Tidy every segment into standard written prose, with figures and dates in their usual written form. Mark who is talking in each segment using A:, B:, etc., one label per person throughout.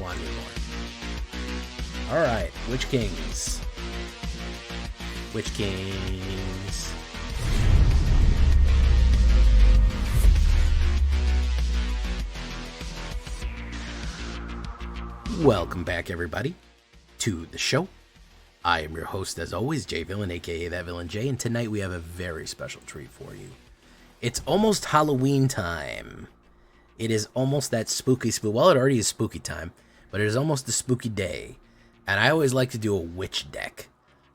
A: want anymore. Alright, Witch Kings. Witch Kings. Welcome back, everybody, to the show. I am your host, as always, Jay Villain, aka That Villain Jay, and tonight we have a very special treat for you. It's almost Halloween time. It is almost that well, it already is spooky time, but it is almost the spooky day, and I always like to do a witch deck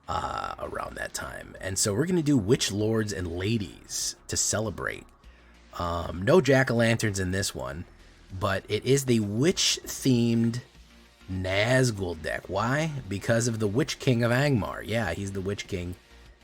A: around that time, and so we're going to do witch lords and ladies to celebrate. No jack-o'-lanterns in this one, but it is the witch-themed Nazgul deck. Why? Because of the Witch King of Angmar. Yeah, he's the Witch King,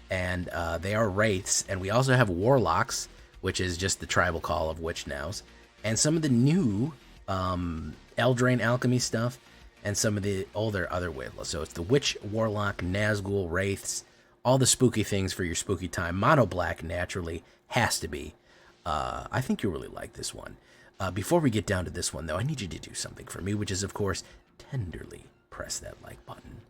A: and they are wraiths, and we also have warlocks, which is just the tribal call of witch nows, and some of the new Eldraine Alchemy stuff, and some of the older other Witless. So it's the Witch, Warlock, Nazgul, Wraiths, all the spooky things for your spooky time. Mono black, naturally, has to be. I think you'll really like this one. Before we get down to this one, though, I need you to do something for me, which is, of course, tenderly press that like button.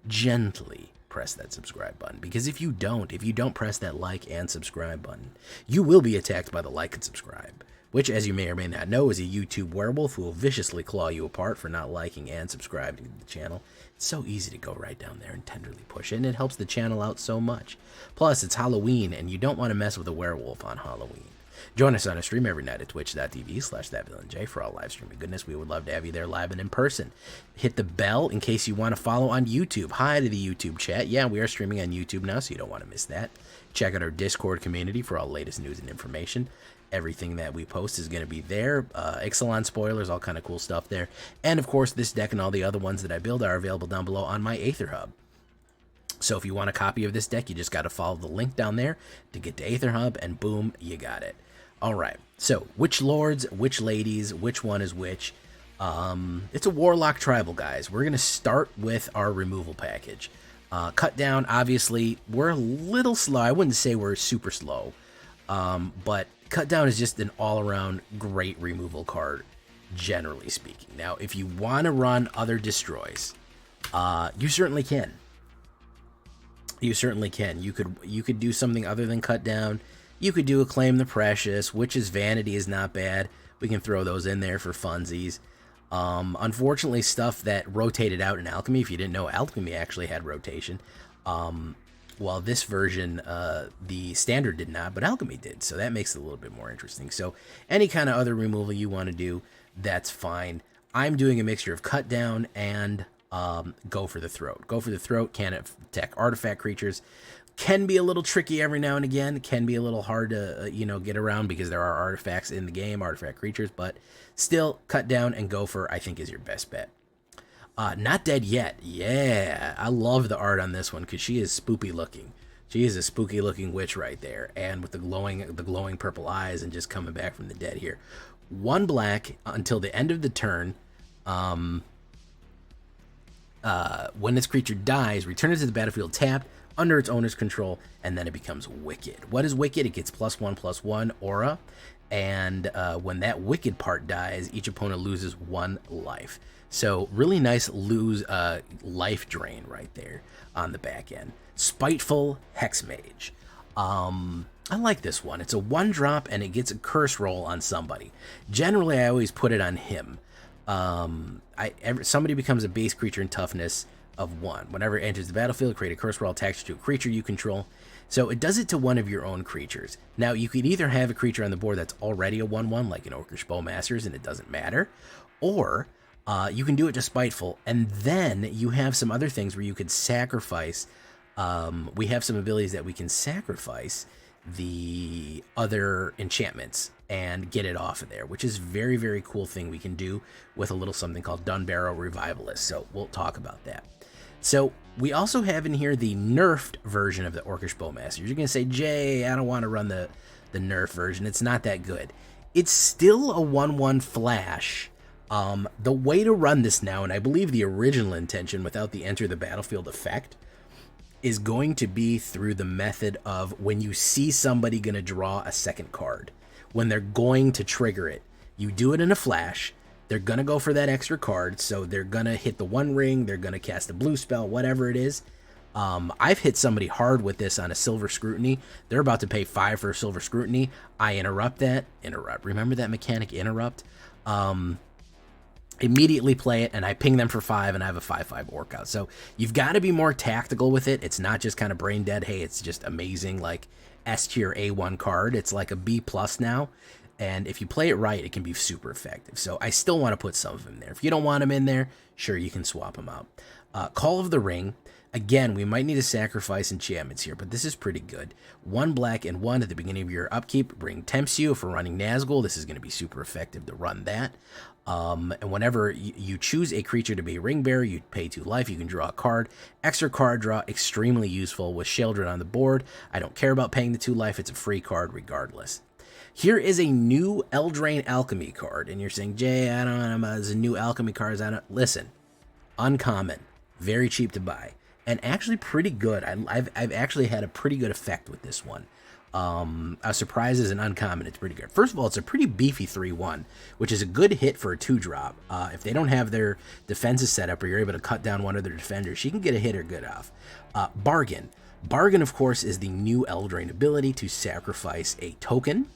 A: Gently press that subscribe button, because if you don't press that like and subscribe button, you will be attacked by the like and subscribe, which, as you may or may not know, is a YouTube werewolf who will viciously claw you apart for not liking and subscribing to the channel. It's so easy to go right down there and tenderly push it, and it helps the channel out so much. Plus, it's Halloween, and you don't want to mess with a werewolf on Halloween. Join us on a stream every night at twitch.tv/thatvillainj for all live streaming goodness. We would love to have you there live and in person. Hit the bell in case you want to follow on YouTube. Hi to the YouTube chat. Yeah, we are streaming on YouTube now, so you don't want to miss that. Check out our Discord community for all latest news and information. Everything that we post is going to be there. Ixalan spoilers, all kind of cool stuff there. And, of course, this deck and all the other ones that I build are available down below on my AetherHub. So if you want a copy of this deck, you just got to follow the link down there to get to AetherHub, and boom, you got it. All right, so which lords, which ladies, which one is which? It's a warlock tribal, guys. We're going to start with our removal package. Cut down, obviously, we're a little slow. I wouldn't say we're super slow, but cut down is just an all-around great removal card, generally speaking. Now, if you want to run other destroys, you certainly can. You certainly can. You could do something other than cut down. You could do a Claim the Precious, Witch's Vanity is not bad. We can throw those in there for funsies. Unfortunately, stuff that rotated out in Alchemy, if you didn't know, Alchemy actually had rotation. While this version, the Standard did not, but Alchemy did, so that makes it a little bit more interesting. So any kind of other removal you want to do, that's fine. I'm doing a mixture of cut down and Go for the Throat. Go for the Throat can attack artifact creatures. Can be a little tricky every now and again. Can be a little hard to, get around because there are artifacts in the game, artifact creatures. But still, cut down and go for, I think, is your best bet. Not Dead Yet. Yeah, I love the art on this one because she is spooky looking. She is a spooky looking witch right there, and with the glowing purple eyes and just coming back from the dead here. 1 black until the end of the turn. When this creature dies, return it to the battlefield tapped, under its owner's control, and then it becomes wicked. What is wicked? It gets +1/+1 aura, and when that wicked part dies, each opponent loses 1 life. So really nice life drain right there on the back end. Spiteful Hexmage. I like this one. It's a 1-drop, and it gets a curse roll on somebody. Generally, I always put it on him. Somebody becomes a base creature in toughness of 1. Whenever it enters the battlefield, create a curse roll attached to a creature you control. So it does it to one of your own creatures. Now, you could either have a creature on the board that's already a 1/1, like an Orcish Bowmasters, and it doesn't matter, or you can do it to Spiteful, and then you have some other things where you could sacrifice. We have some abilities that we can sacrifice the other enchantments and get it off of there, which is very, very cool thing we can do with a little something called Dunbarrow Revivalist. So we'll talk about that. So we also have in here the nerfed version of the Orcish Bowmasters. You're going to say, Jay, I don't want to run the nerf version. It's not that good. It's still a 1/1 flash. The way to run this now, and I believe the original intention without the enter the battlefield effect, is going to be through the method of when you see somebody going to draw a second card, when they're going to trigger it, you do it in a flash, they're going to go for that extra card, so they're going to hit the one ring, they're going to cast a blue spell, whatever it is. I've hit somebody hard with this on a Silver Scrutiny. They're about to pay 5 for a Silver Scrutiny. I interrupt that. Remember that mechanic, interrupt? Immediately play it, and I ping them for 5, and I have a 5/5 workout. So you've got to be more tactical with it. It's not just kind of brain dead, hey, it's just amazing, like S tier A1 card. It's like a B+ now. And if you play it right, it can be super effective. So I still want to put some of them there. If you don't want them in there, sure, you can swap them out. Call of the Ring. Again, we might need to sacrifice enchantments here, but this is pretty good. 1 black and 1 at the beginning of your upkeep. Ring tempts you. If we're running Nazgul, this is going to be super effective to run that. And whenever you choose a creature to be a ring bearer, you pay 2 life. You can draw a card. Extra card draw, extremely useful with Sheoldred on the board. I don't care about paying the 2 life. It's a free card regardless. Here is a new Eldraine Alchemy card. And you're saying, Jay, I don't know, there's a new Alchemy cards. Listen, uncommon, very cheap to buy, and actually pretty good. I've actually had a pretty good effect with this one. A surprise is an uncommon. It's pretty good. First of all, it's a pretty beefy 3/1, which is a good hit for a 2-drop. If they don't have their defenses set up or you're able to cut down one of their defenders, she can get a hit or good off. Bargain. Bargain, of course, is the new Eldraine ability to sacrifice a token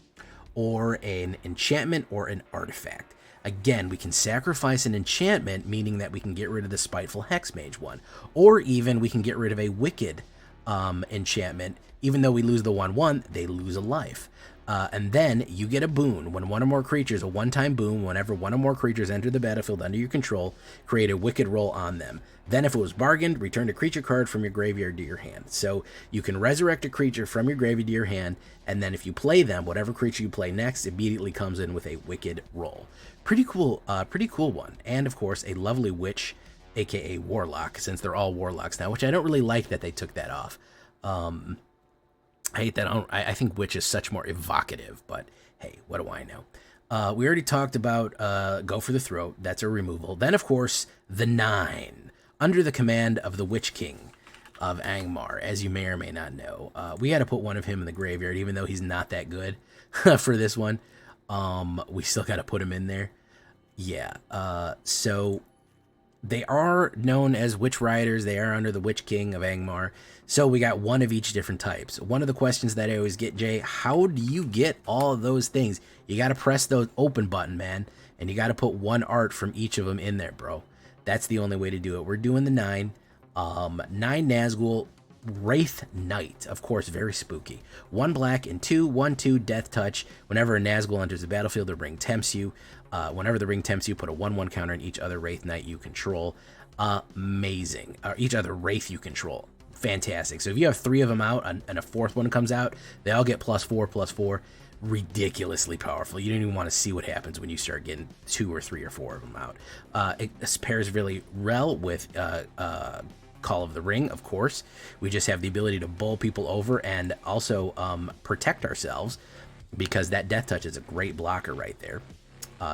A: or an enchantment or an artifact. Again, we can sacrifice an enchantment, meaning that we can get rid of the Spiteful Hexmage one, or even we can get rid of a Wicked enchantment. Even though we lose the 1/1, they lose a life. And then you get a boon. When one or more creatures, a one-time boon, whenever one or more creatures enter the battlefield under your control, create a Wicked roll on them. Then if it was bargained, return a creature card from your graveyard to your hand. So you can resurrect a creature from your graveyard to your hand, and then if you play them, whatever creature you play next immediately comes in with a Wicked roll. Pretty cool one. And of course, a lovely witch, aka Warlock, since they're all Warlocks now, which I don't really like that they took that off. I hate that. I think witch is such more evocative, but hey, what do I know? We already talked about Go for the Throat. That's a removal. Then, of course, the 9, under the command of the Witch King of Angmar, as you may or may not know. We had to put one of him in the graveyard, even though he's not that good for this one. We still got to put him in there. Yeah, so they are known as Witch Riders. They are under the Witch King of Angmar. So we got one of each different types. One of the questions that I always get, Jay, how do you get all of those things? You got to press the open button, man. And you got to put 1 art from each of them in there, bro. That's the only way to do it. We're doing the 9. 9 Nazgul WRAITH Knight. Of course, very spooky. 1 black and 2, 1/2 Death Touch. Whenever a Nazgul enters the battlefield, the ring tempts you. Whenever the ring tempts you, put a 1/1 counter on each other WRAITH Knight you control. Amazing. Each other WRAITH you control. Fantastic. So if you have 3 of them out and a 4th one comes out, they all get +4/+4. Ridiculously powerful. You don't even want to see what happens when you start getting 2 or 3 or 4 of them out. It pairs really well with Call of the Ring, of course. We just have the ability to bowl people over and also protect ourselves, because that Death Touch is a great blocker right there.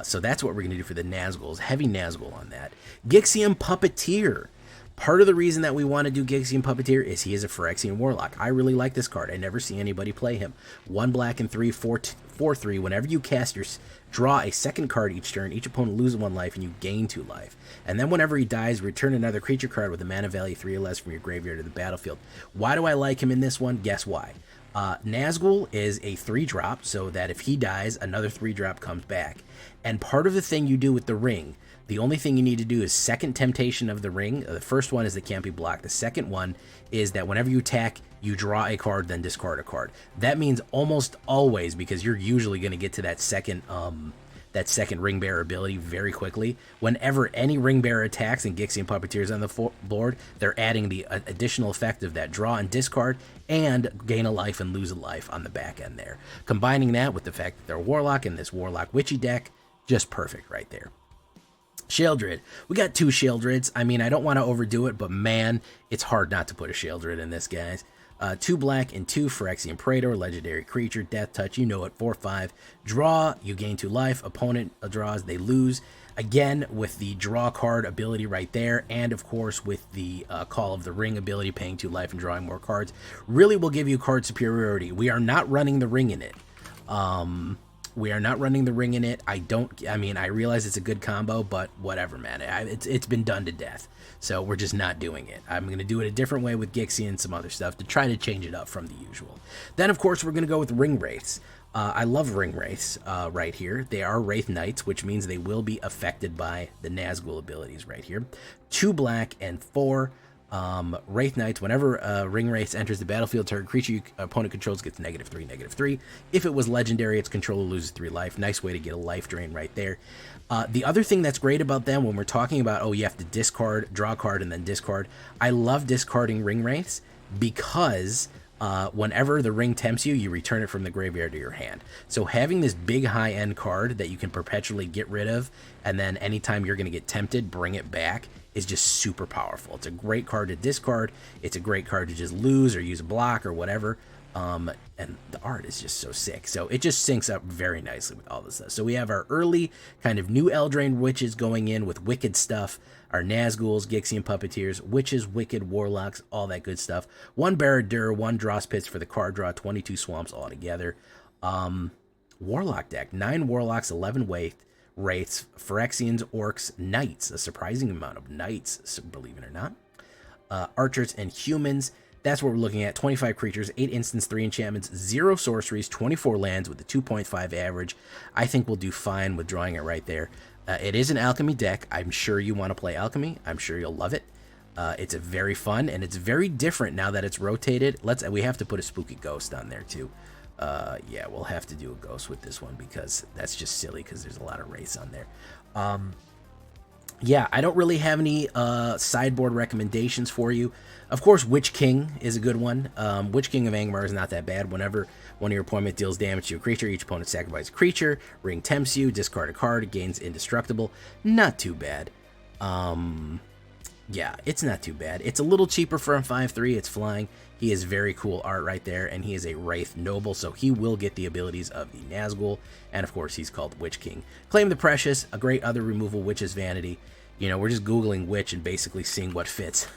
A: So that's what we're going to do for the Nazguls. Heavy Nazgul on that. Gixian Puppeteer. Part of the reason that we want to do Gixian Puppeteer is he is a Phyrexian Warlock. I really like this card. I never see anybody play him. 1 black and 3, 4/3. Whenever you cast draw a second card each turn, each opponent loses 1 life and you gain 2 life. And then whenever he dies, return another creature card with a mana value 3 or less from your graveyard to the battlefield. Why do I like him in this one? Guess why? Nazgul is a 3-drop, so that if he dies, another 3-drop comes back. And part of the thing you do with the ring, the only thing you need to do is second temptation of the ring. The first one is that can't be blocked. The second one is that whenever you attack, you draw a card, then discard a card. That means almost always, because you're usually going to get to that second ring bearer ability very quickly. Whenever any ring bearer attacks and Gixian Puppeteers on the board, they're adding the additional effect of that draw and discard and gain a life and lose a life on the back end there. Combining that with the fact that they're Warlock in this Warlock Witchy deck, just perfect right there. Sheoldred. We got 2 Sheoldreds. I mean, I don't want to overdo it, but man, it's hard not to put a Sheoldred in this, guys. 2 black and 2 Phyrexian Praetor, legendary creature, Death Touch, you know it, 4/5. Draw, you gain 2 life. Opponent draws, they lose. Again, with the draw card ability right there, and of course with the Call of the Ring ability, paying 2 life and drawing more cards, really will give you card superiority. We are not running the ring in it. We are not running the ring in it. I mean, I realize it's a good combo, but whatever, man. It's been done to death. So we're just not doing it. I'm going to do it a different way with Gixie and some other stuff to try to change it up from the usual. Then, of course, we're going to go with Ring Wraiths. I love Ring Wraiths right here. They are Wraith Knights, which means they will be affected by the Nazgul abilities right here. 2 black and 4 Wraith Knights. Whenever Ring Wraiths enters the battlefield, target creature your opponent controls gets -3/-3. If it was legendary, its controller loses 3 life. Nice way to get a life drain right there. The other thing that's great about them when we're talking about, oh, you have to discard, draw a card, and then discard. I love discarding Ring Wraiths because whenever the ring tempts you, you return it from the graveyard to your hand. So having this big high-end card that you can perpetually get rid of, and then anytime you're going to get tempted, bring it back, is just super powerful. It's a great card to discard. It's a great card to just lose or use a block or whatever. And the art is just so sick. So it just syncs up very nicely with all this stuff. So we have our early kind of new Eldraine witches going in with wicked stuff. Our Nazguls, Gixian Puppeteers, Witches, Wicked, Warlocks, all that good stuff. 1 Barad-dûr, 1 Dross Pits for the card draw, 22 Swamps altogether. Warlock deck, 9 Warlocks, 11 Wraiths, Phyrexians, Orcs, Knights, a surprising amount of Knights, believe it or not. Archers and Humans, that's what we're looking at. 25 creatures, 8 instants, 3 enchantments, 0 sorceries, 24 lands with a 2.5 average. I think we'll do fine with drawing it right there. It is an alchemy deck. I'm sure you want to play alchemy. I'm sure you'll love it. It's a very fun, and it's very different now that it's rotated. We have to put a spooky ghost on there too. Yeah, we'll have to do a ghost with this one because that's just silly because there's a lot of wraiths on there. Yeah, I don't really have any sideboard recommendations for you. Of course, Witch King is a good one. Witch King of Angmar is not that bad. Whenever one of your opponent deals damage to a creature, each opponent sacrifices a creature. Ring tempts you, discard a card, it gains indestructible. Not too bad. Yeah, it's not too bad. It's a little cheaper for a 5/3. It's flying. He has very cool art right there, and he is a Wraith Noble, so he will get the abilities of the Nazgul, and of course, he's called Witch King. Claim the Precious, a great other removal, Witch's Vanity. You know, we're just Googling Witch and basically seeing what fits.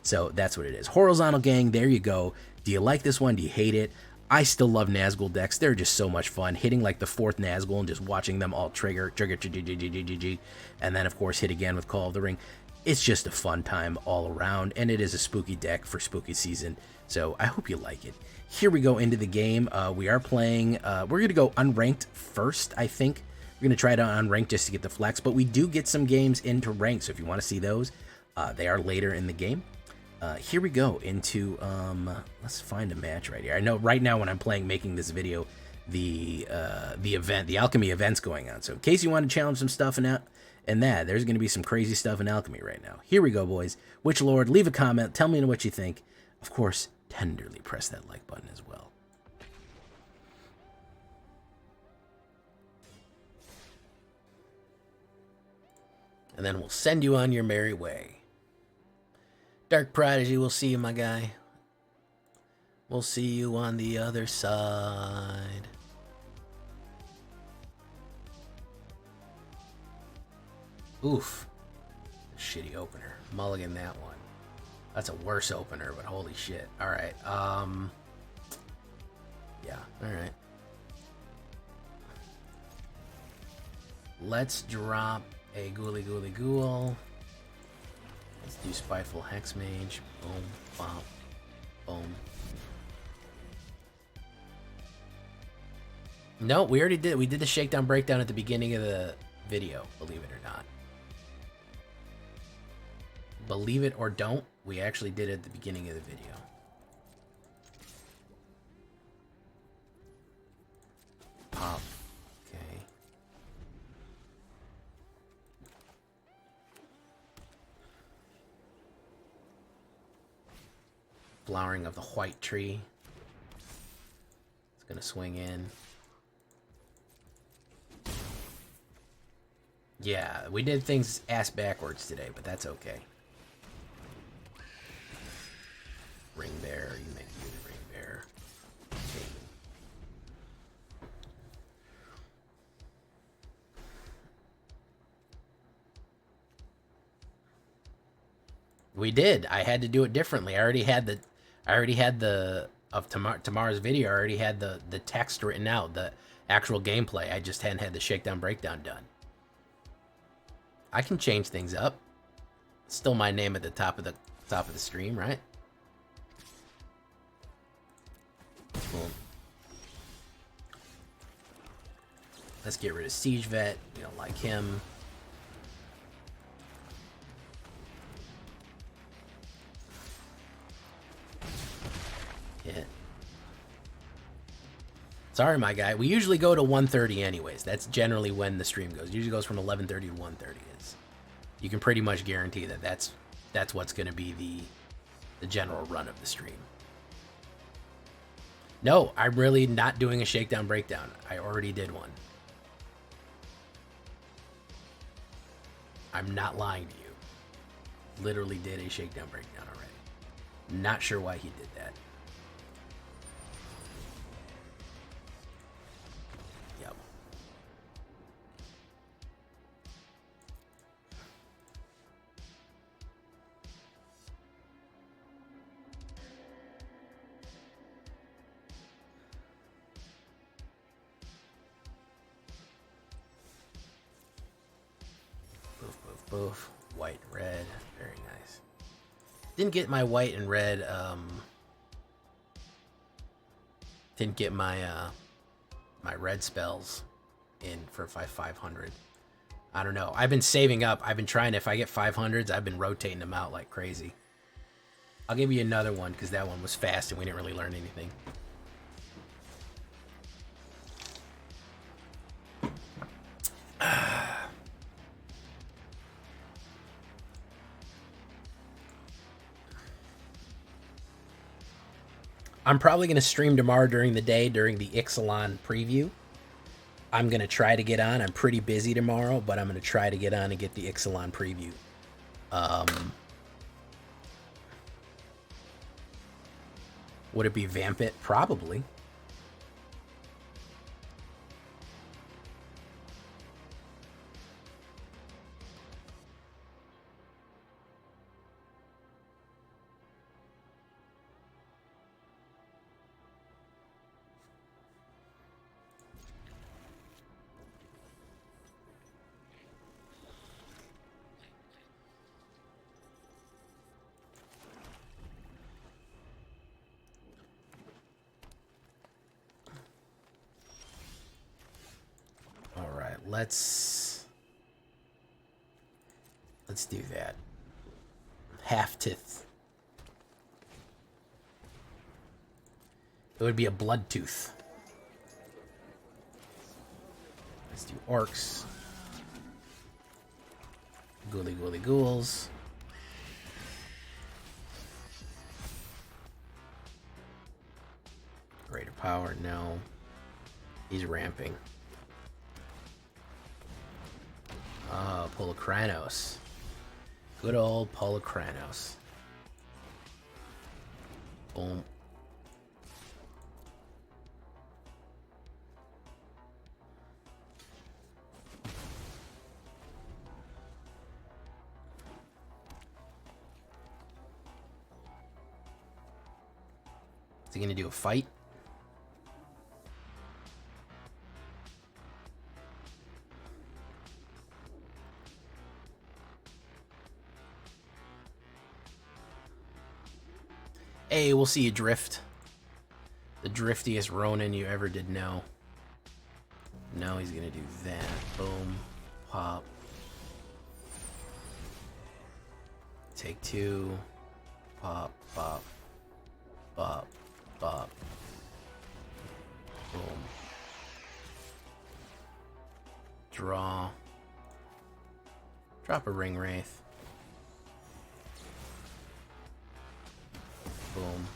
A: So that's what it is. Horizontal Gang, there you go. Do you like this one? Do you hate it? I still love Nazgul decks. They're just so much fun. Hitting like the 4th Nazgul and just watching them all trigger, and then of course hit again with Call of the Ring. It's just a fun time all around, and it is a spooky deck for spooky season. So I hope you like it. Here we go into the game. We are playing, we're going to go unranked first, I think. We're going to try it on unranked just to get the flex, but we do get some games into ranked, so if you want to see those, they are later in the game. Here we go into, let's find a match right here. I know right now when I'm making this video, the alchemy event's going on. So in case you want to challenge some stuff in that, there's going to be some crazy stuff in alchemy right now. Here we go, boys. Witch Lord, leave a comment. Tell me what you think. Of course, tenderly press that like button as well. And then we'll send you on your merry way. Dark Prodigy, we'll see you, my guy. We'll see you on the other side. Oof. Shitty opener. Mulligan that one. That's a worse opener, but holy shit. Alright, yeah, alright. Let's drop a Ghouly Ghouly Ghoul. Let's do Spiteful Hexmage. Boom, bop, boom. No, we already did. We did the shakedown breakdown at the beginning of the video, believe it or not. Believe it or don't, we actually did it at the beginning of the video. Pop. Okay. Flowering of the White Tree. It's gonna swing in. Yeah, we did things ass backwards today, but that's okay. Ring Bear, you make me the Ring Bear. Okay. We did. I had to do it differently. I already had the of tomorrow's video. I already had the text written out. actual gameplay. I just hadn't had the shakedown breakdown done. I can change things up. Still my name at the top of the stream, right? Boom. Let's get rid of Siege Vet. We don't like him. Hit. Sorry, my guy. We usually go to 1:30 anyways. That's generally when the stream goes. It usually goes from 11:30 to 1:30. You can pretty much guarantee that that's what's going to be the general run of the stream. No, I'm really not doing a shakedown breakdown. I already did one. I'm not lying to you. Literally did a shakedown breakdown already. Not sure why he did that. Yep. Both white and red, very nice. Didn't get my white and red. Didn't get my my red spells in for 500. I don't know. I've been saving up. I've been trying. If I get 500s, I've been rotating them out like crazy. I'll give you another one because that one was fast and we didn't really learn anything. I'm probably going to stream tomorrow during the day during the Ixalan preview. I'm going to try to get on. I'm pretty busy tomorrow, but I'm going to try to get on and get the Ixalan preview. Would it be Vampit? Probably. Let's do that. Half Tith. It would be a blood tooth. Let's do orcs. Ghouly ghouly ghouls. Greater power, no. He's ramping. Oh, Polokranos. Good old Polokranos. Boom. Is he gonna do a fight? Hey, we'll see you drift. The driftiest Ronin you ever did know. No, he's gonna do that. Boom. Pop. Take two. Pop, pop. Pop, pop. Boom. Draw. Drop a Ring Wraith. Boom.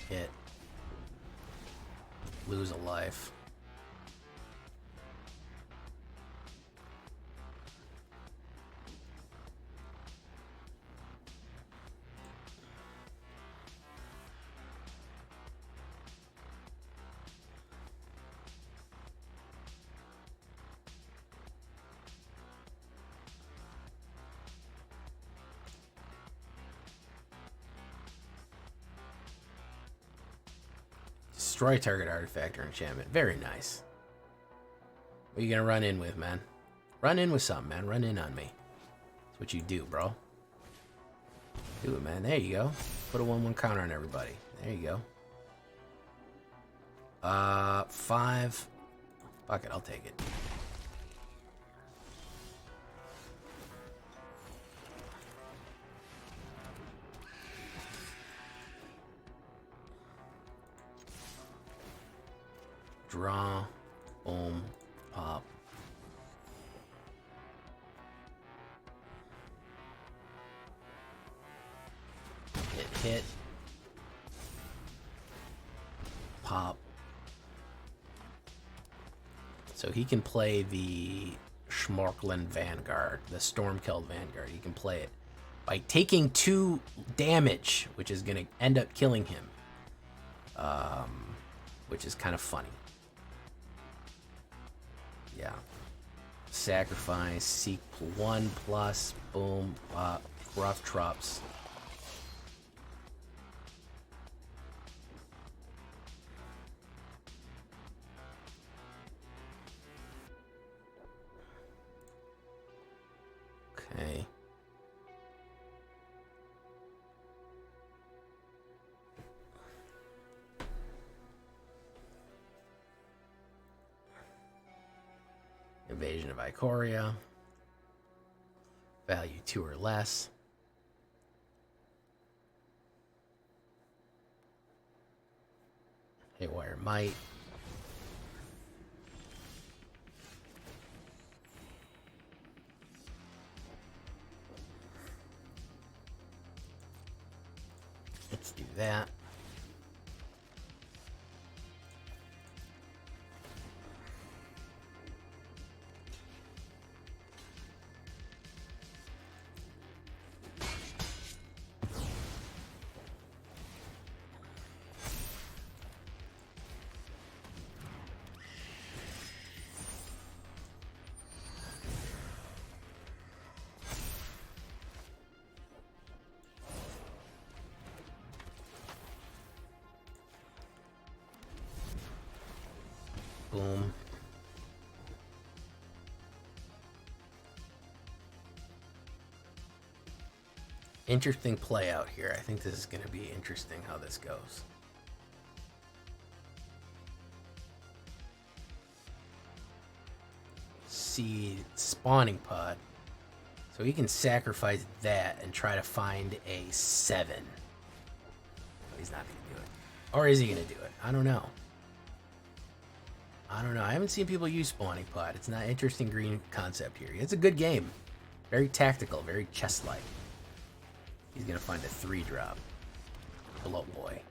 A: Hit. Lose a life. Destroy target artifact or enchantment. Very nice. What are you gonna run in with, man? Run in with something, man. Run in on me. That's what you do, bro. Do it, man. There you go. Put a 1/1 counter on everybody. There you go. 5. Fuck it, I'll take it. Draw. Boom. Pop. Hit. Pop. So he can play the Schmorklin Vanguard, the Stormkeld Vanguard. He can play it by taking 2 damage, which is going to end up killing him, which is kind of funny. Yeah. Sacrifice, seek 1+, boom, Gruff Trops. Okay. Invasion of Ikoria. Value 2 or less. Haywire Might. Let's do that. Boom. Interesting play out here. I think this is going to be interesting how this goes. Seed spawning pod. So he can sacrifice that and try to find a 7. But he's not going to do it. Or is he going to do it? I don't know. I don't know. I haven't seen people use spawning pod. It's not interesting green concept here. It's a good game. Very tactical, very chess-like. He's going to find a 3-drop. Hello, boy.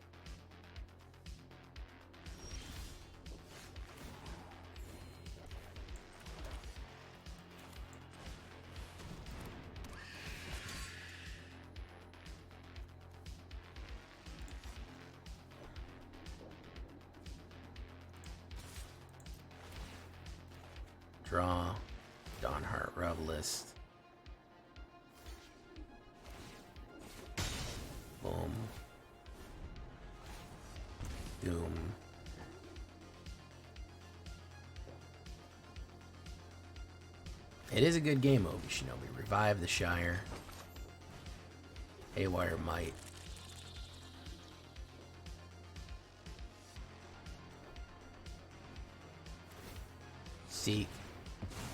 A: Draw. Dawnheart Revelist. Boom. Doom. It is a good game, Obi Shinobi. Revive the Shire. Haywire Might. Seek.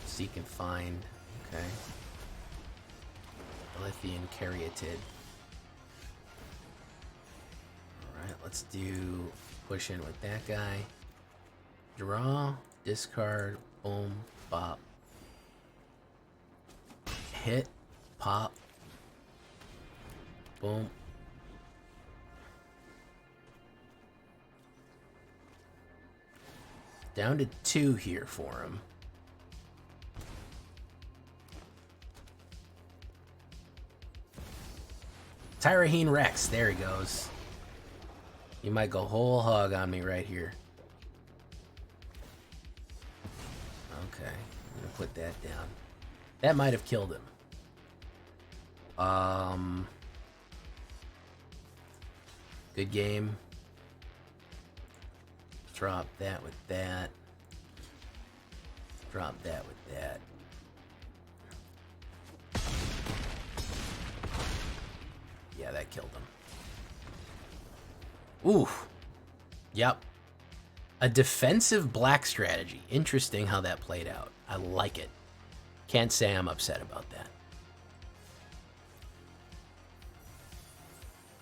A: Seek and find. Okay. Lithian Caryatid. Alright, let's do push in with that guy. Draw, discard, boom, bop. Hit, pop, boom. Down to 2 here for him. Tyrahine Rex, there he goes. He might go whole hog on me right here. Okay, I'm gonna put that down. That might have killed him. Good game. Drop that with that. Drop that with that. Yeah, that killed him. Ooh. Yep. A defensive black strategy. Interesting how that played out. I like it. Can't say I'm upset about that.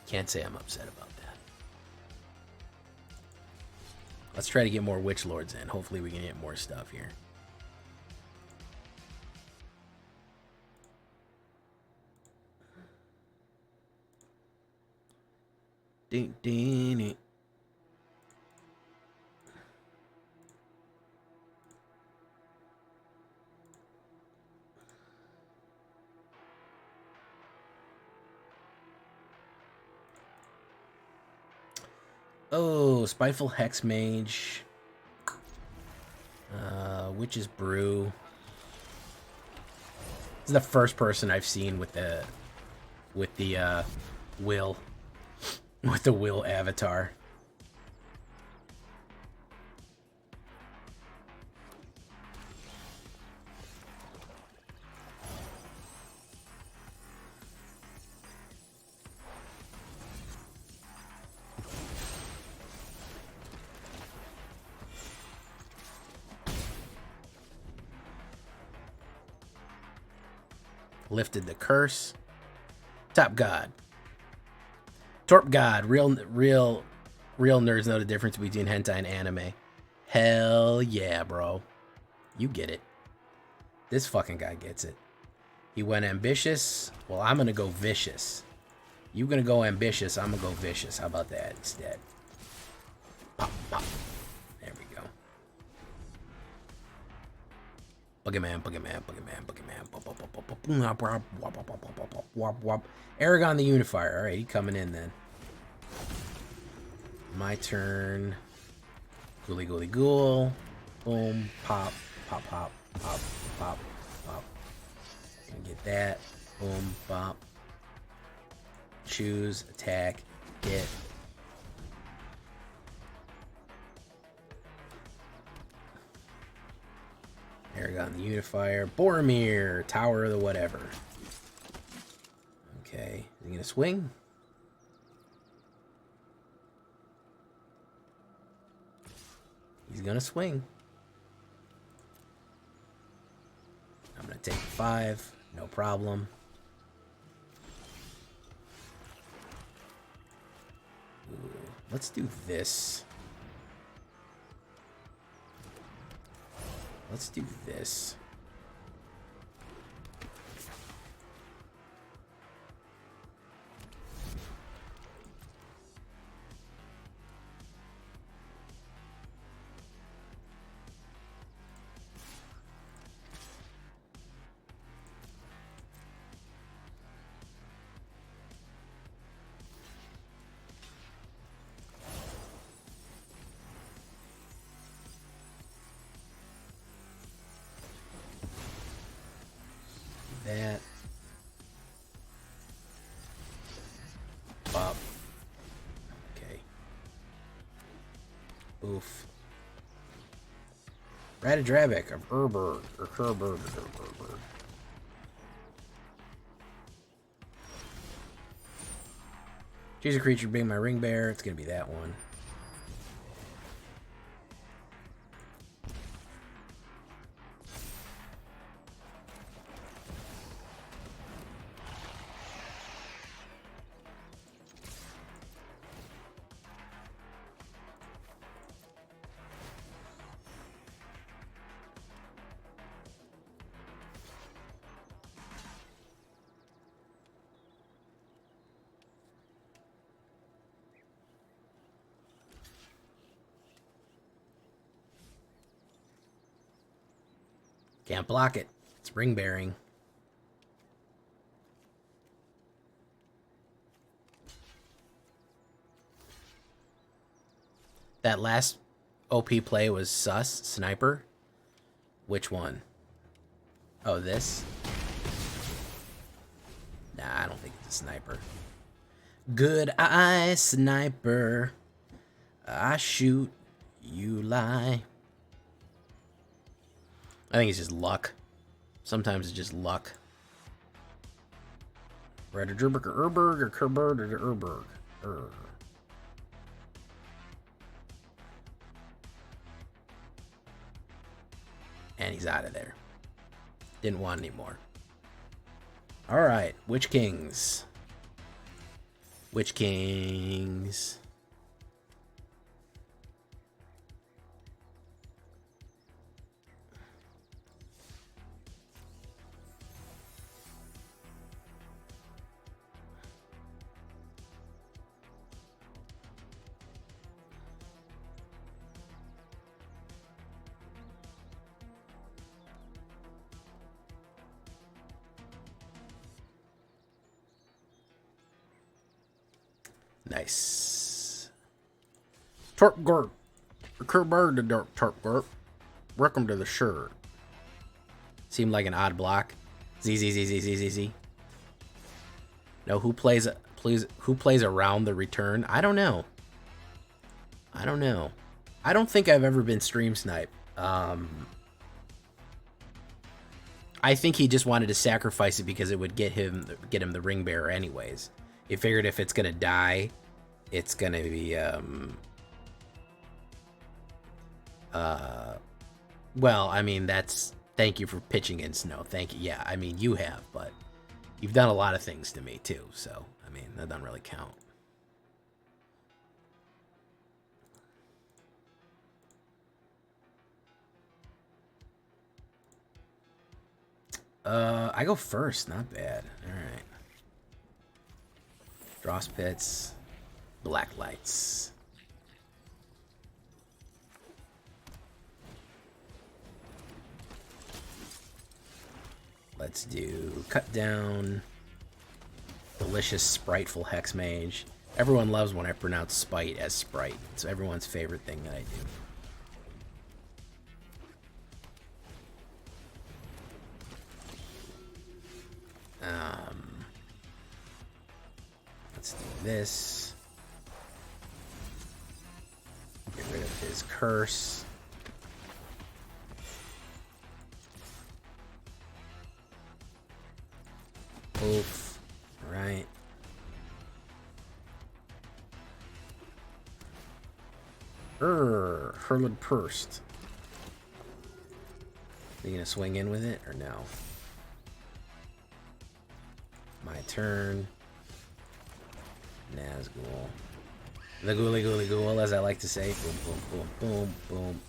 A: Can't say I'm upset about that. Let's try to get more Witch Lords in. Hopefully we can get more stuff here. Ding, ding, ding. Oh, Spiteful Hex Mage. Witch's Brew. This is the first person I've seen with the Will avatar. Lifted the curse. Top God. Torp God. Real nerds know the difference between hentai and anime. Hell yeah, bro. You get it. This fucking guy gets it. He went ambitious. Well, I'm gonna go vicious. You gonna go ambitious. I'm gonna go vicious. How about that instead? Pop, pop. There we go. Boogeyman, Boogeyman, Boogeyman, Boogeyman. Aragon the Unifier. Alright, he coming in then. My turn. Ghouly Ghouly Ghoul. Boom. Pop. Pop, pop, pop, pop, pop. Gonna get that. Boom. Pop. Choose. Attack. Hit. Aragon the Unifier. Boromir. Tower of the whatever. Okay. Is he gonna swing? He's gonna swing. I'm gonna take 5. No problem. Ooh, let's do this. Let's do this. That. Bop. Okay. Oof. Ratadrabic of Urberg or Kerberg. Choose a creature being my ring bearer. It's gonna be that one. Can't block it. It's ring bearing. That last OP play was sus. Sniper. Which one? Oh, this? Nah, I don't think it's a sniper. Good eye, sniper. I shoot You lie. I think it's just luck. Sometimes it's just luck. Right, or Gerberg or Erberg or Kerbert or Erberg. And he's out of there. Didn't want any more. Alright, Witch Kings. Witch Kings. Nice. Torpgurt. Kerbird the Torpgurt. Welcome to the shirt. Seemed like an odd block. Z. No, who plays around the return? I don't know. I don't think I've ever been stream snipe. I think he just wanted to sacrifice it because it would get him the ring bearer anyways. He figured if it's gonna die, it's gonna be well, I mean, thank you for pitching in, Snow. Thank you. Yeah, I mean, you have, but you've done a lot of things to me too, so I mean, that doesn't really count. I go first, not bad. Alright. Dross Pits, Black Lights. Let's do Cut Down, Delicious Spriteful Hex Mage. Everyone loves when I pronounce Spite as Sprite. It's everyone's favorite thing that I do. Let's do this. Get rid of his curse. Oof. Right. Hurled Pursed. Are you gonna swing in with it or no? My turn. Nazgul. The Ghoulie Ghoul, as I like to say. Boom, boom, boom, boom, boom.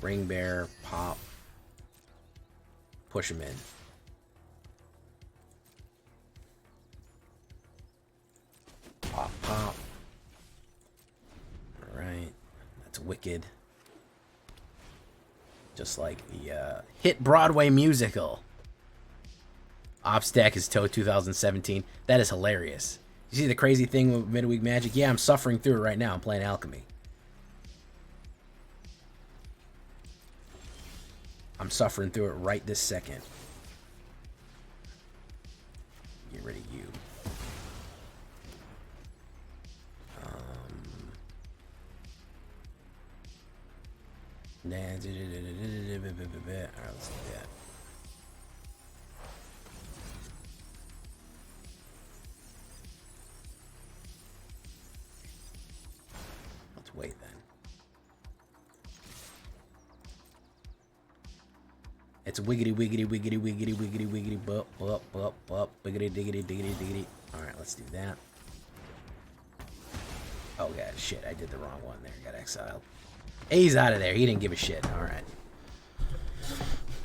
A: Ring Bear, pop. Push him in. Pop, pop. Alright. That's wicked. Just like the hit Broadway musical. Obstack is Toe 2017. That is hilarious. You see the crazy thing with Midweek Magic? Yeah, I'm suffering through it right now. I'm playing Alchemy. I'm suffering through it right this second. Get rid of you. Alright, let's do that. Let's wait then. It's wiggity wiggity wiggity wiggity wiggity wiggity bup bup bup bup wiggity diggity diggity diggity. Alright, let's do that. Oh god, shit, I did the wrong one there. Got exiled. He's out of there. He didn't give a shit. Alright.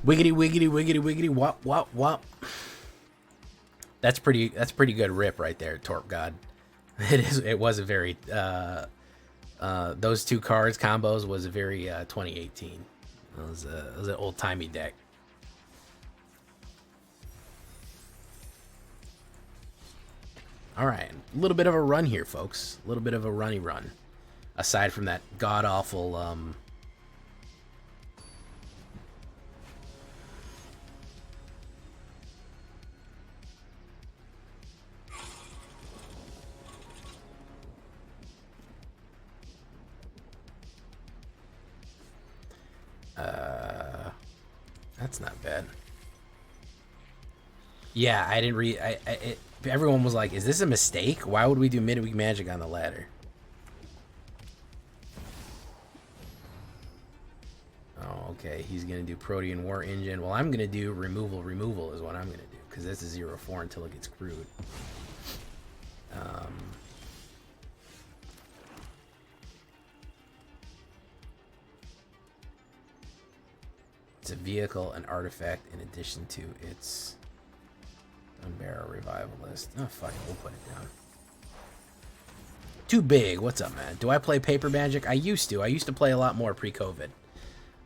A: Wiggity wiggity wiggity wiggity wop wop wop. That's pretty good rip right there, Torp God. It was a very those two cards combos was a very 2018. It was an old timey deck. All right, a little bit of a run here, folks. A little bit of a runny run. Aside from that god awful That's not bad. Yeah, I didn't read. Everyone was like, "Is this a mistake? Why would we do midweek magic on the ladder?" Oh, okay. He's gonna do Protean War Engine. Well, I'm gonna do removal. Removal is what I'm gonna do because this is 0/4 until it gets crewed. It's a vehicle, an artifact, in addition to its Unbarrow Revivalist. Oh, fuck it, we'll put it down. Too big. What's up, man? Do I play paper magic? I used to. I used to play a lot more pre-COVID.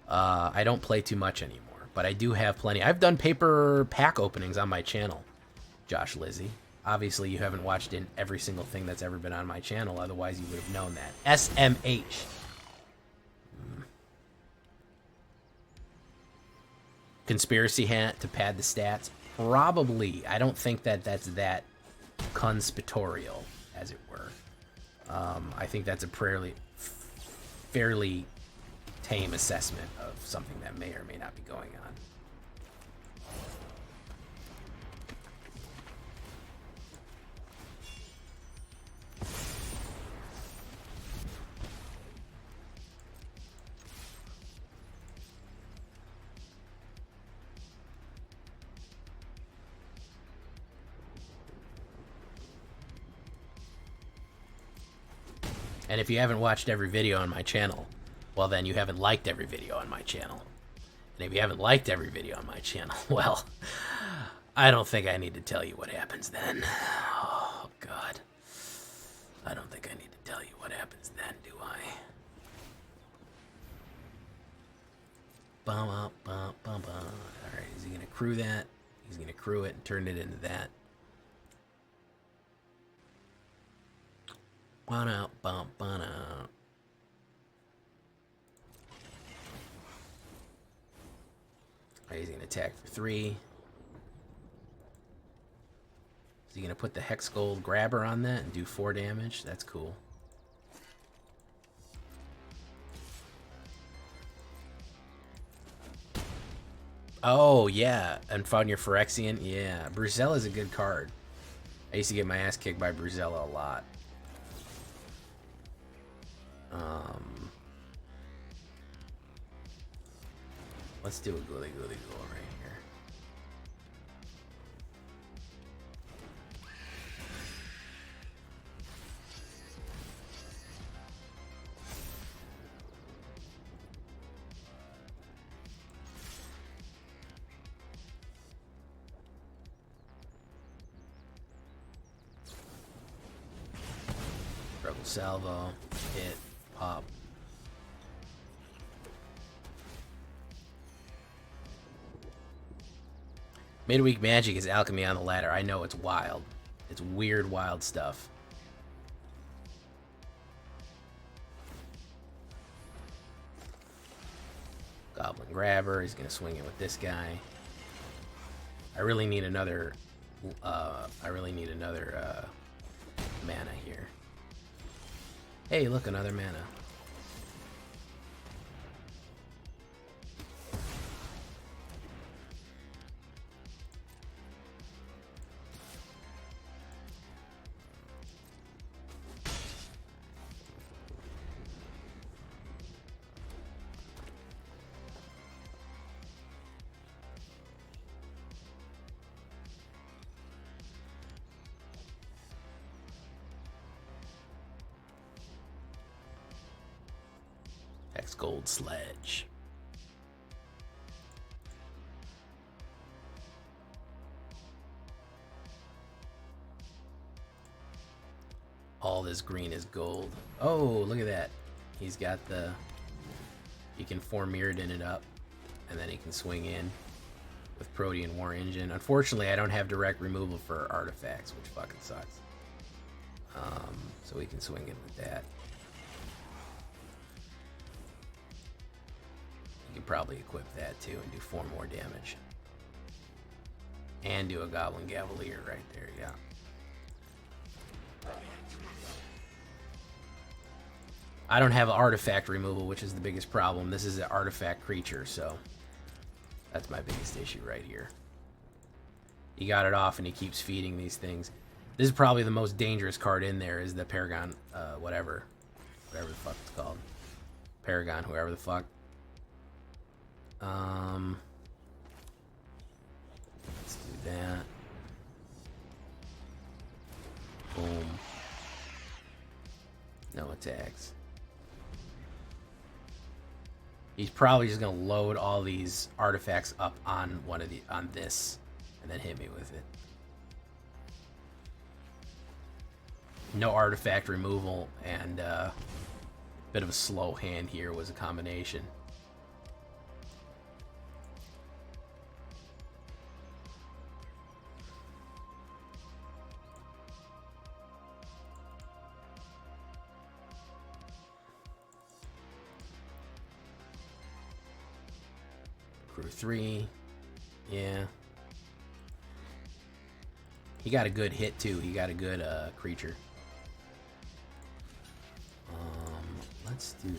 A: I don't play too much anymore, but I do have plenty. I've done paper pack openings on my channel, Josh Lizzie. Obviously, you haven't watched in every single thing that's ever been on my channel. Otherwise, you would have known that. SMH. Conspiracy hat to pad the stats? Probably. I don't think that that's that conspiratorial, as it were. I think that's a fairly tame assessment of something that may or may not be going on. And if you haven't watched every video on my channel, well, then you haven't liked every video on my channel. And if you haven't liked every video on my channel, well, I don't think I need to tell you what happens then. Oh, God. I don't think I need to tell you what happens then, do I? Alright, is he going to crew that? He's going to crew it and turn it into that. He's going to attack for 3. Is he going to put the Hex Gold Grabber on that and do 4 damage? That's cool. Oh, yeah. And found your Phyrexian? Yeah. Bruzella's a good card. I used to get my ass kicked by Bruzella a lot. Let's do a Ghoulie Ghoulie Ghoul right here. Rebel Salvo, hit, pop. Midweek Magic is alchemy on the ladder. I know, it's wild. It's weird, wild stuff. Goblin Grabber. He's gonna swing it with this guy. I really need another. Mana here. Hey, look, another mana. Hex Gold Sledge. All this green is gold. Oh, look at that. He's got the... He can 4 Mirrodin it up, and then he can swing in with Protean War Engine. Unfortunately, I don't have direct removal for artifacts, which fucking sucks. So we can swing in with that. You can probably equip that too and do 4 more damage. And do a Goblin Cavalier right there, yeah. I don't have artifact removal, which is the biggest problem. This is an artifact creature, so That's my biggest issue right here. He got it off and he keeps feeding these things. This is probably the most dangerous card in there, is the Paragon, whatever the fuck it's called. Paragon, whoever the fuck. Let's do that. Boom. No attacks. He's probably just gonna load all these artifacts up on on this, and then hit me with it. No artifact removal and bit of a slow hand here was a combination. Crew 3, yeah. He got a good hit too. He got a good creature. Let's do that.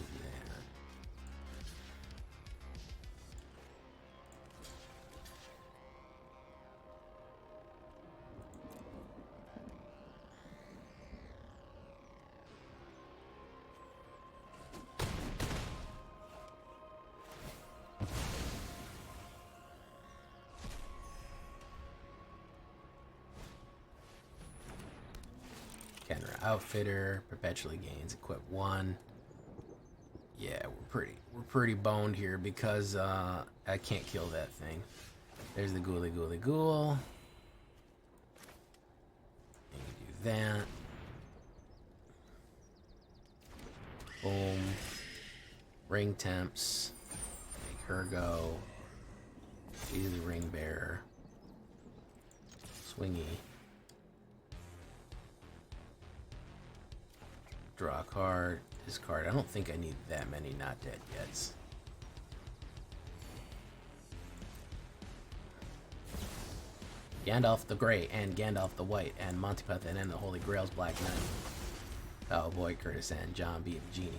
A: Kenra Outfitter perpetually gains equip 1. Yeah, we're pretty boned here because I can't kill that thing. There's the Ghouly Ghoul. And you do that. Boom. Ring Temps. Make her go. She's the Ring Bearer. Swingy. Draw a card. Discard. I don't think I need that many not dead yets. Gandalf the Grey and Gandalf the White and Monty Python and the Holy Grail's Black Knight. Cowboy Curtis and John B. the Genie.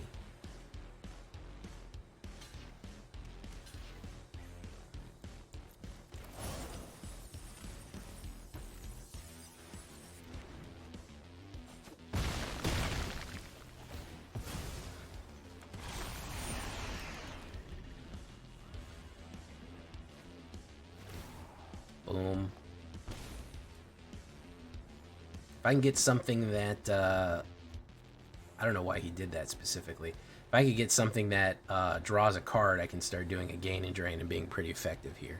A: Boom. If I can get something that, I don't know why he did that specifically. If I could get something that draws a card, I can start doing a gain and drain and being pretty effective here.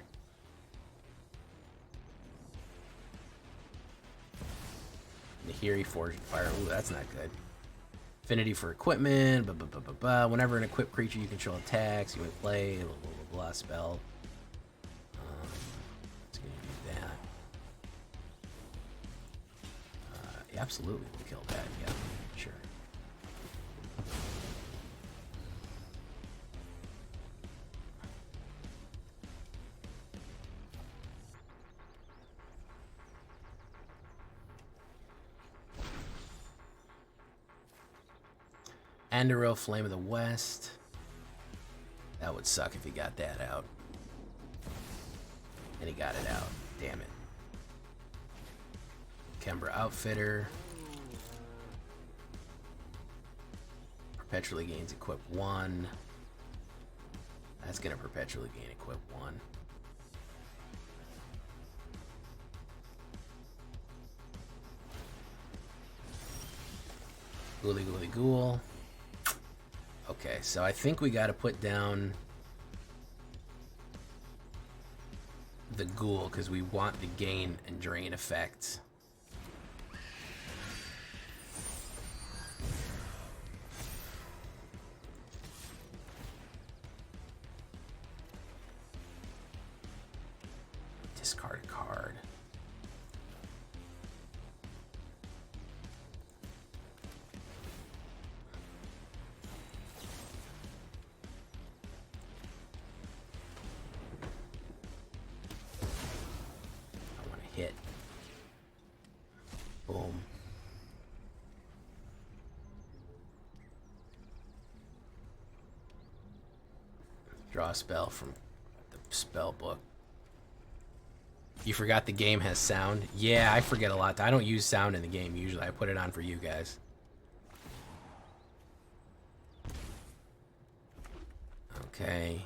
A: Nahiri Forged Fire. Ooh, that's not good. Affinity for equipment. Blah, blah, blah, blah, blah. Whenever an equipped creature you control attacks, you may play. Blah, blah, blah, blah spell. It's going to do that. Yeah, absolutely, we'll kill that. Yeah, sure. Andoril, Flame of the West. That would suck if he got that out. And he got it out. Damn it. Kembra Outfitter. Perpetually gains equip 1. That's going to perpetually gain equip 1. Ghouly Ghoul. Okay, so I think we got to put down the Ghoul because we want the gain and drain effect. Discard a card. Hit. Boom. Draw a spell from the Spellbook. You forgot the game has sound? Yeah, I forget a lot. I don't use sound in the game usually. I put it on for you guys. Okay.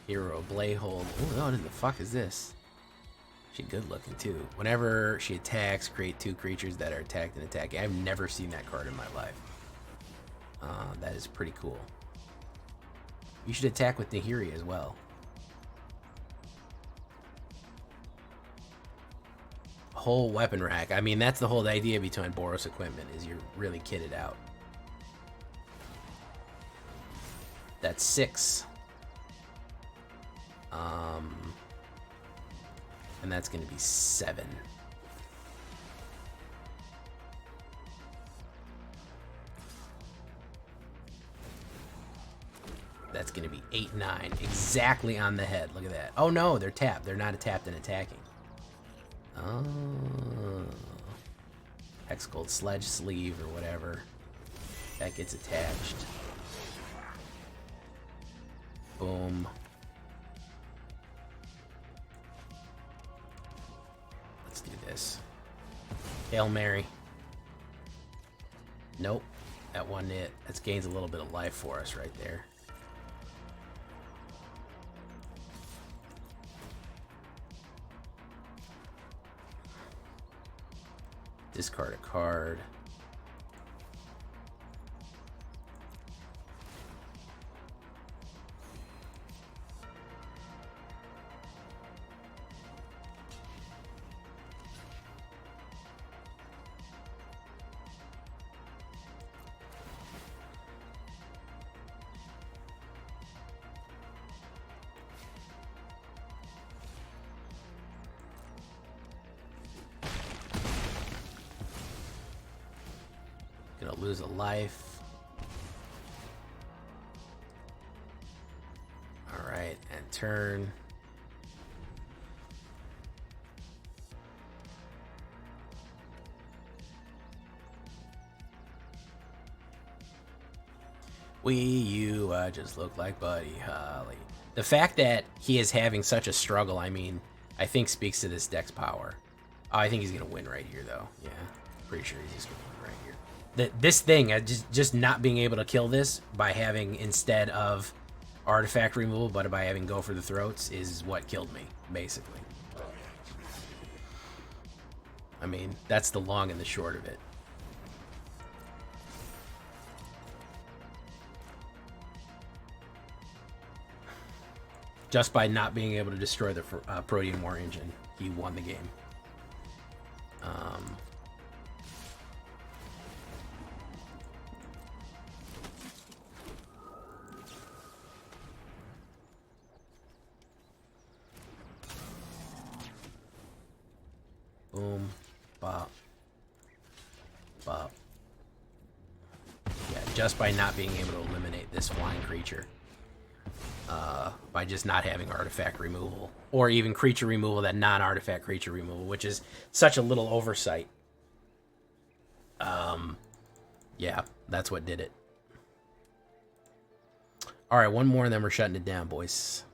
A: Hero Blayhold. Oh, what the fuck is this? She good looking too. Whenever she attacks, create 2 creatures that are attacked and attacking. I've never seen that card in my life. That is pretty cool. You should attack with Nahiri as well. Whole weapon rack. I mean, that's the whole idea behind Boros equipment, is you're really kitted out. That's 6. And that's going to be 7. That's going to be 8, 9. Exactly on the head. Look at that. Oh no, they're tapped. They're not tapped and attacking. Oh. Hexgold Sledge Sleeve or whatever. That gets attached. Boom. Let's do this. Hail Mary. Nope. That wasn't it. That gains a little bit of life for us right there. Discard a card. Gonna lose a life. Alright, and turn. You just look like Buddy Holly. The fact that he is having such a struggle, I mean, I think speaks to this deck's power. Oh, I think he's gonna win right here, though. Yeah, pretty sure he's just gonna win right here. This thing, just not being able to kill this by having, instead of artifact removal, but by having Go for the Throats, is what killed me, basically. I mean, that's the long and the short of it. Just by not being able to destroy the Protean War Engine, he won the game. Boom, bop, bop. Yeah, just by not being able to eliminate this flying creature. By just not having artifact removal. Or even creature removal, that non-artifact creature removal, which is such a little oversight. Yeah, that's what did it. Alright, one more and then we're shutting it down, boys.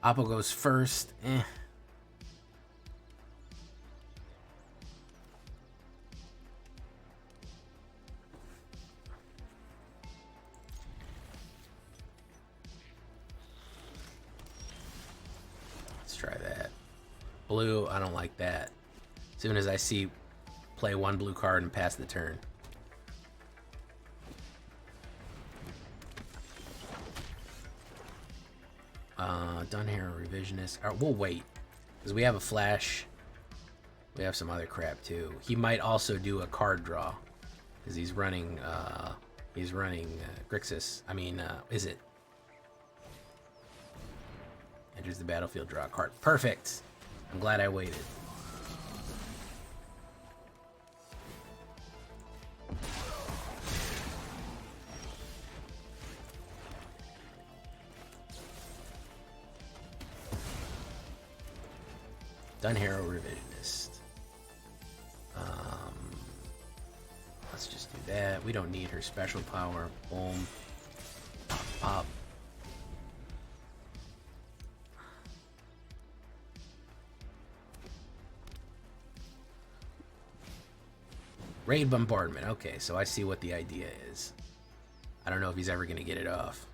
A: Oppo goes first. Let's try that. Blue, I don't like that. As soon as I see play one blue card and pass the turn. Done here, revisionist. We'll wait because we have a flash. We have some other crap too. He might also do a card draw because he's running. Grixis. I mean, is it? Enters the battlefield, draw a card. Perfect. I'm glad I waited. Done Hero Revisionist. Let's just do that. We don't need her special power. Boom. Pop, pop. Raid Bombardment. Okay, so I see what the idea is. I don't know if he's ever going to get it off.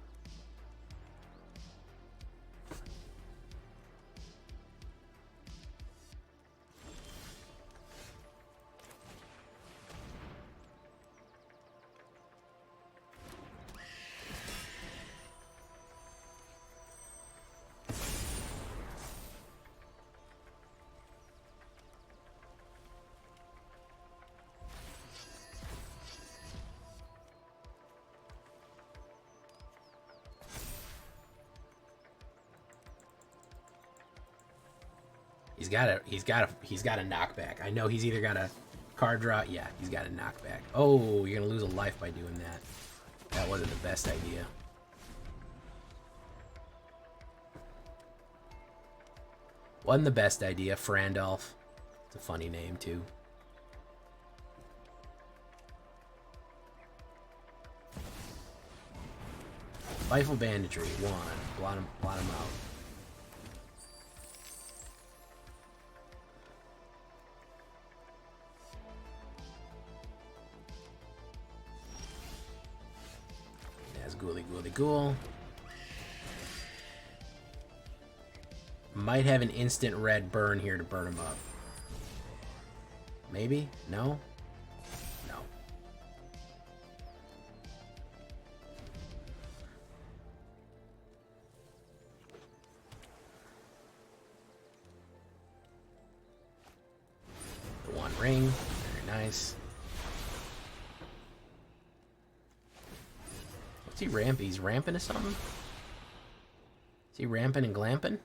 A: He's got a knockback. I know he's either got a card draw. Yeah, he's got a knockback. Oh, you're gonna lose a life by doing that. That wasn't the best idea. Wasn't the best idea. Frandolph. It's a funny name too. Spiteful Banditry. 1. Blot him out. Nazgul Ghoul. Might have an instant red burn here to burn him up. Maybe? No? No. The one ring. Very nice. What's he ramping? He's ramping to something? Is he ramping and glamping?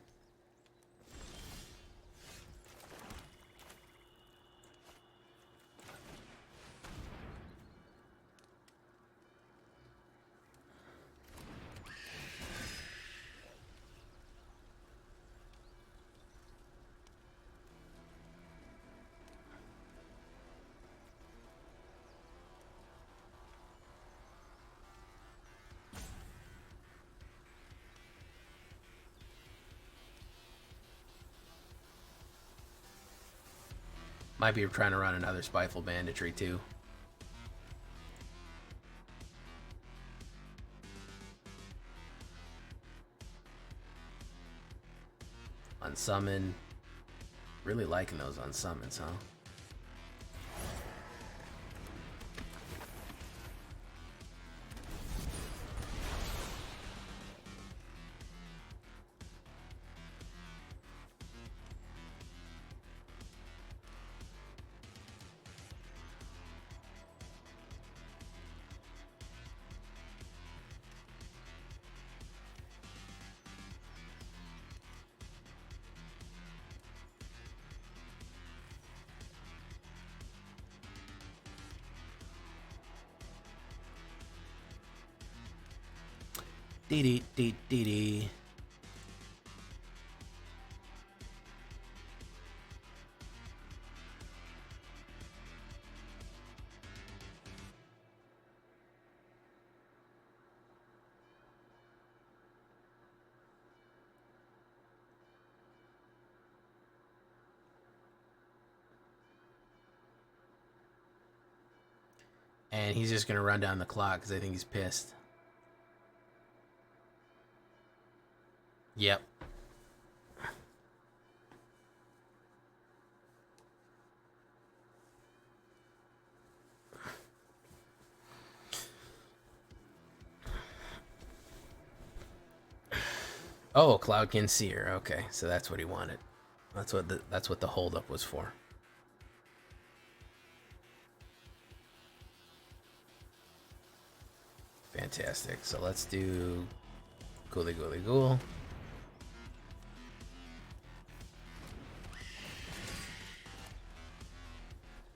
A: Might be trying to run another Spiteful Banditry too. Unsummon. Really liking those unsummons, huh? Dee dee dee dee. And he's just gonna run down the clock because I think he's pissed. Yep. Oh, Cloudkin Seer. Okay, so that's what he wanted. That's what the holdup was for. Fantastic. So let's do Ghoulie Ghoulie Ghoul.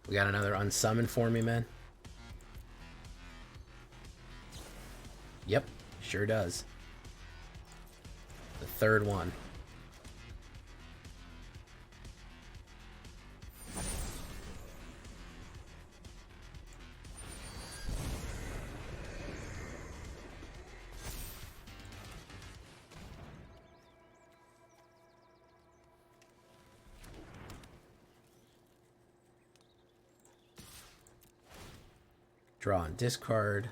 A: We got another unsummon for me, man. Yep, sure does. The third one. Draw and discard.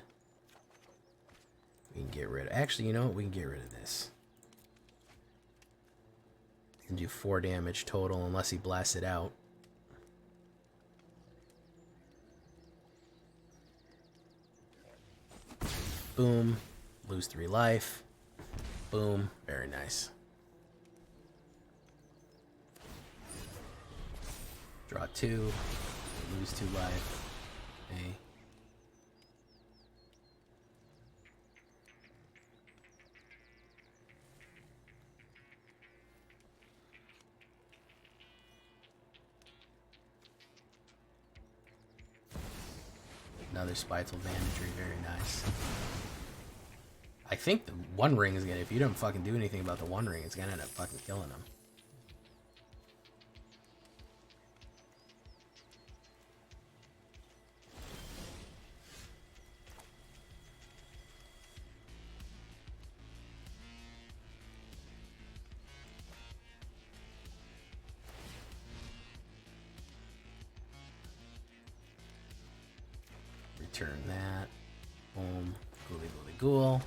A: We can get rid of... Actually, you know what? We can get rid of this. And do 4 damage total unless he blasts it out. Boom. Lose 3 life. Boom. Very nice. Draw 2. Lose 2 life. Okay. Another Spiteful Banditry, very nice. I think the One Ring is gonna, if you don't fucking do anything about the One Ring, it's gonna end up fucking killing him. Return that. Boom. Ghoulie Ghoulie Ghoul.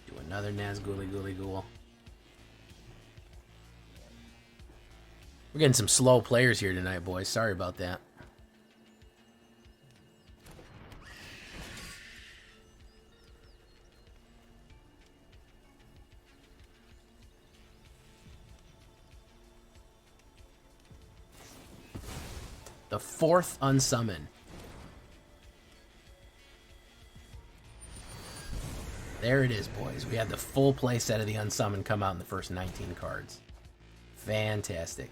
A: Do another Nazgul Eldraine Ghoul. We're getting some slow players here tonight, boys. Sorry about that. The 4th unsummon. There it is, boys. We had the full play set of the unsummon come out in the first 19 cards. Fantastic.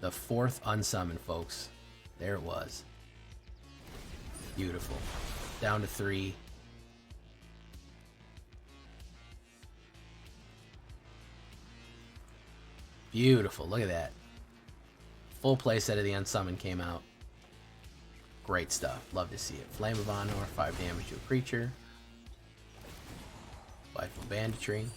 A: The 4th unsummon, folks. There it was. Beautiful. Down to 3. Beautiful. Look at that. Full play set of the unsummon came out. Great stuff. Love to see it. Flame of Honor, 5 damage to a creature. Spiteful Banditry.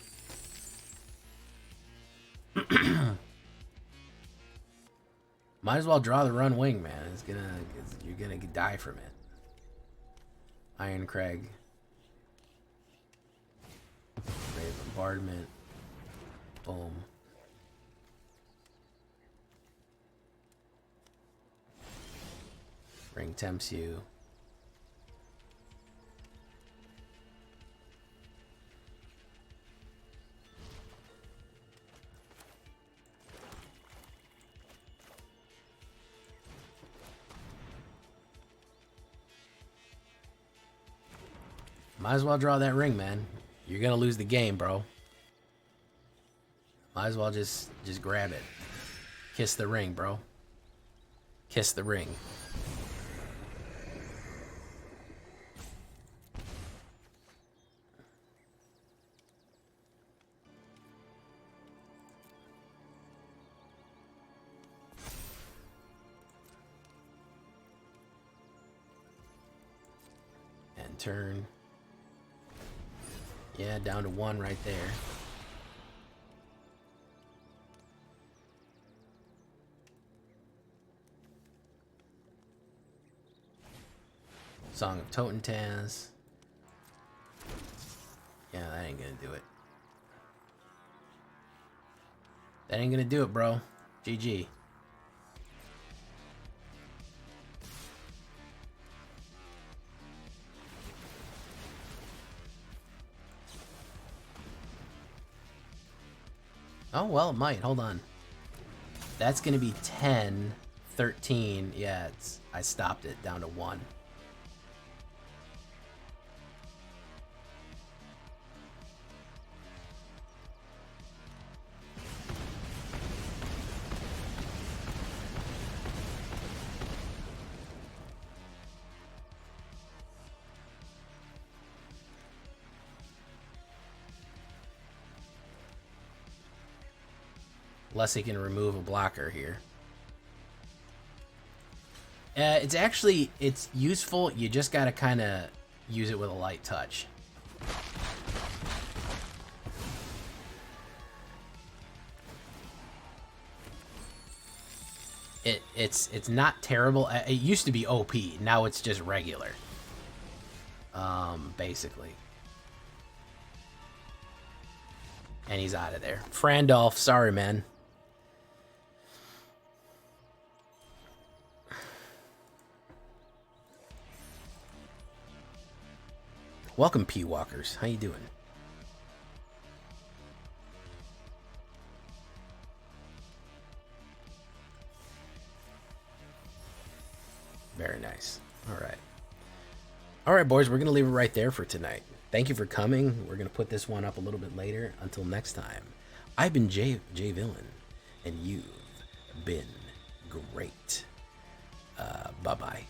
A: Might as well draw the Run Wing, man. You're gonna die from it. Iron Crag. Brave Bombardment. Boom. Ring tempts you. Might as well draw that ring, man. You're gonna lose the game, bro. Might as well just grab it. Kiss the ring, bro. Kiss the ring. And turn. Yeah, down to 1 right there. Song of Totentaz. Yeah, that ain't gonna do it. That ain't gonna do it, bro. GG. Oh, well, it might. Hold on. That's gonna be 10, 13. Yeah, I stopped it down to 1. Unless he can remove a blocker here. It's useful. You just gotta kind of use it with a light touch. It's not terrible. It used to be OP. Now it's just regular. Basically. And he's out of there. Frandolph, sorry, man. Welcome, P-Walkers. How you doing? Very nice. All right. All right, boys. We're going to leave it right there for tonight. Thank you for coming. We're going to put this one up a little bit later. Until next time, I've been J Villain, and you've been great. Bye-bye.